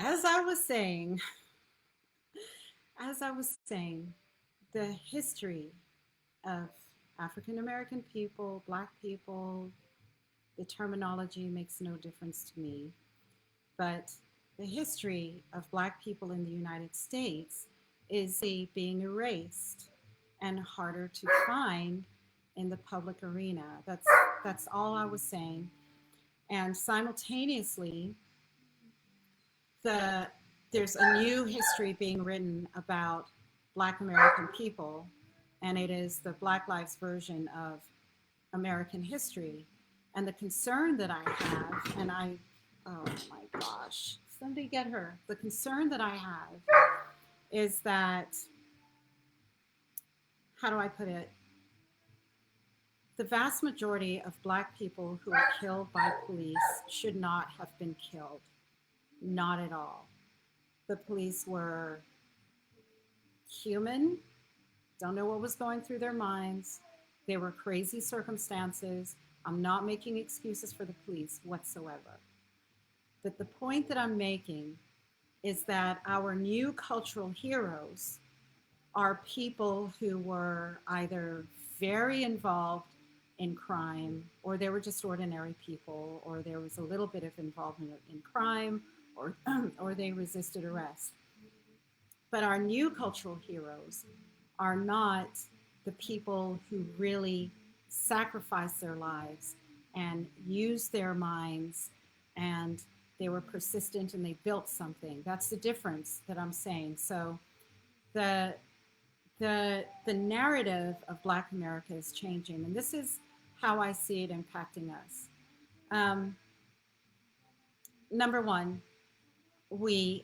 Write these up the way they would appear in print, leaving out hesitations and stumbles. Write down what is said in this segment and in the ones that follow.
as I was saying, as I was saying, the history of African American people, Black people, the terminology makes no difference to me. But the history of Black people in the United States is being erased and harder to find in the public arena. That's all I was saying. And simultaneously, the there's a new history being written about Black American people, and it is the Black Lives version of American history. And the concern that I have, and I, oh my gosh, somebody get her. The concern that I have is that, how do I put it? The vast majority of Black people who are killed by police should not have been killed. Not at all. The police were human, don't know what was going through their minds. They were crazy circumstances. I'm not making excuses for the police whatsoever. But the point that I'm making is that our new cultural heroes are people who were either very involved in crime, or they were just ordinary people, or there was a little bit of involvement in crime, or, or they resisted arrest. But our new cultural heroes are not the people who really sacrificed their lives and used their minds, and they were persistent and they built something. That's the difference that I'm saying. So the the narrative of Black America is changing, and this is how I see it impacting us. Um, Number one, we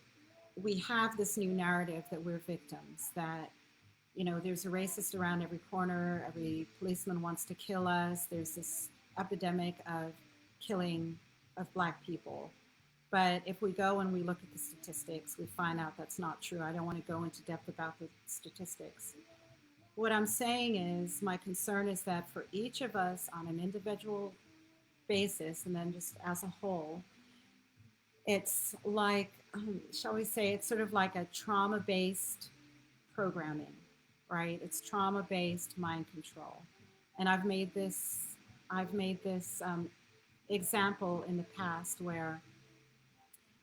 we have this new narrative that we're victims, that there's a racist around every corner, every policeman wants to kill us, there's this epidemic of killing of Black people. But if we go and we look at the statistics, we find out that's not true. I don't want to go into depth about the statistics. What I'm saying is, my concern is that for each of us on an individual basis, and then just as a whole, it's like, shall we say, it's sort of like a trauma based programming, right? It's trauma based mind control. And I've made this example in the past where,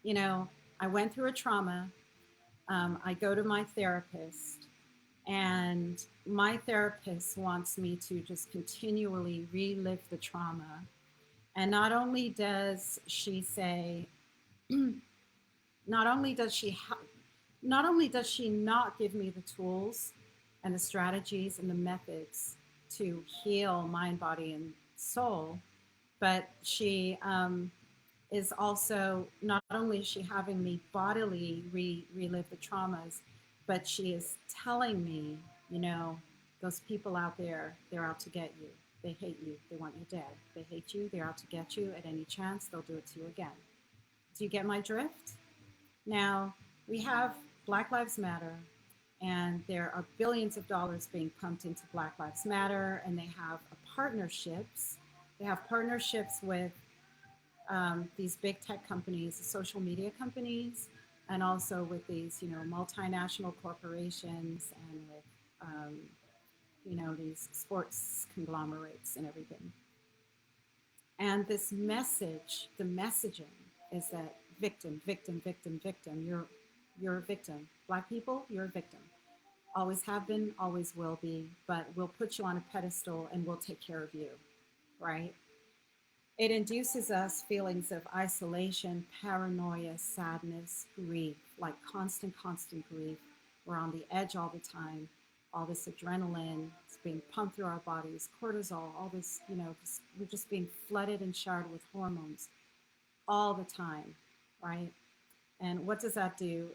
you know, I went through a trauma. I go to my therapist, and my therapist wants me to just continually relive the trauma. And not only does she say, not only does she not only does she not give me the tools and the strategies and the methods to heal mind, body, and soul, but she is also, not only is she having me bodily relive the traumas, but she is telling me, you know, those people out there, they're out to get you. They hate you. They want you dead. They hate you. They're out to get you. At any chance, they'll do it to you again. Do you get my drift? Now, we have Black Lives Matter, and there are billions of dollars being pumped into Black Lives Matter, and they have partnerships. They have partnerships with these big tech companies, social media companies, and also with these, multinational corporations, and with, these sports conglomerates and everything. And this message, the messaging is that victim, victim, victim, victim. You're a victim. Black people, you're a victim. Always have been, always will be, but we'll put you on a pedestal and we'll take care of you, right? It induces us feelings of isolation, paranoia, sadness, grief, like constant, constant grief. We're on the edge all the time. All this adrenaline is being pumped through our bodies, cortisol, all this, we're just being flooded and showered with hormones all the time, right? And what does that do?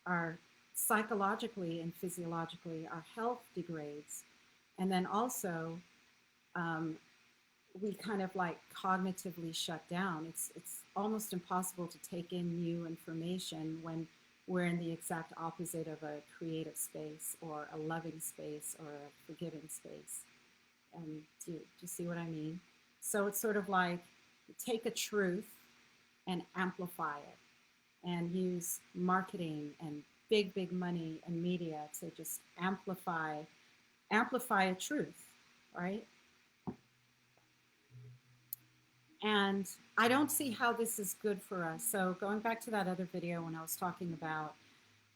Our psychologically and physiologically, our health degrades. And then also, um, we kind of like cognitively shut down. It's almost impossible to take in new information when we're in the exact opposite of a creative space or a loving space or a forgiving space. Do you see what I mean? So it's sort of like take a truth and amplify it. and use marketing and big money and media to just amplify a truth, right? And I don't see how this is good for us. So going back to that other video when I was talking about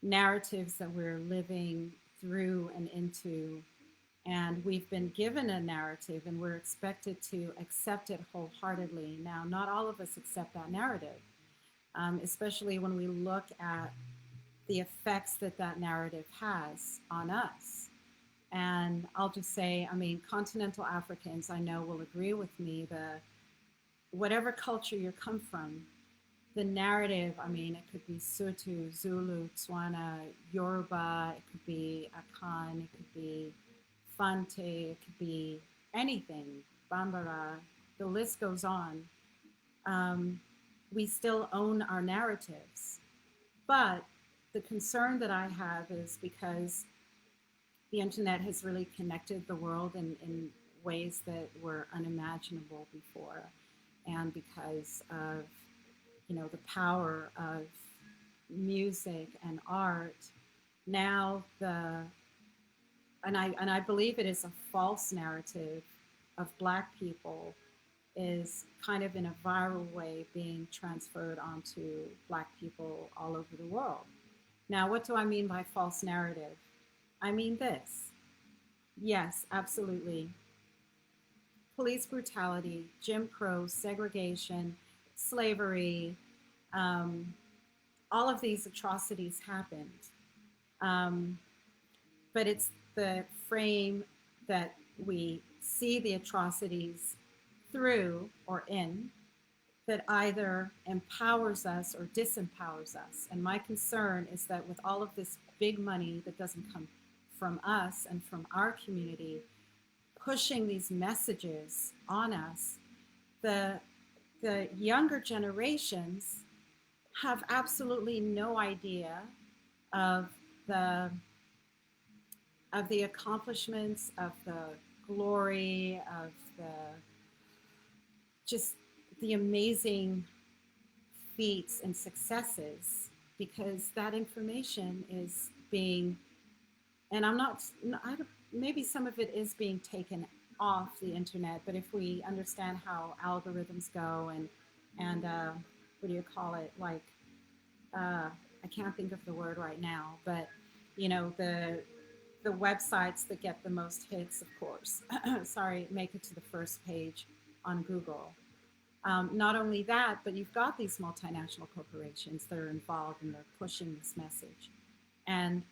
narratives that we're living through and into, and we've been given a narrative and we're expected to accept it wholeheartedly. Now, not all of us accept that narrative, especially when we look at the effects that that narrative has on us. And I'll just say, I mean, continental Africans, I know, will agree with me. The whatever culture you come from, the narrative, I mean, it could be Sutu, Zulu, Tswana, Yoruba, it could be Akan, it could be Fante, it could be anything, Bambara, the list goes on. We still own our narratives. But the concern that I have is because the internet has really connected the world in ways that were unimaginable before. And because of, you know, the power of music and art, now and I believe it is a false narrative of Black people is kind of in a viral way being transferred onto Black people all over the world. Now, what do I mean by false narrative? I mean this. Yes, absolutely. Police brutality, Jim Crow, segregation, slavery, um, all of these atrocities happened. Um, but it's the frame that we see the atrocities through or in that either empowers us or disempowers us. And my concern is that with all of this big money that doesn't come from us and from our community, pushing these messages on us, the younger generations have absolutely no idea of the accomplishments, of the glory, of the just the amazing feats and successes, because that information is being, and I'm not, maybe some of it is being taken off the internet, but if we understand how algorithms go and what do you call it, like I can't think of the word right now, but you know, the websites that get the most hits, of course, sorry, make it to the first page on Google. Not only that, but you've got these multinational corporations that are involved and they're pushing this message. And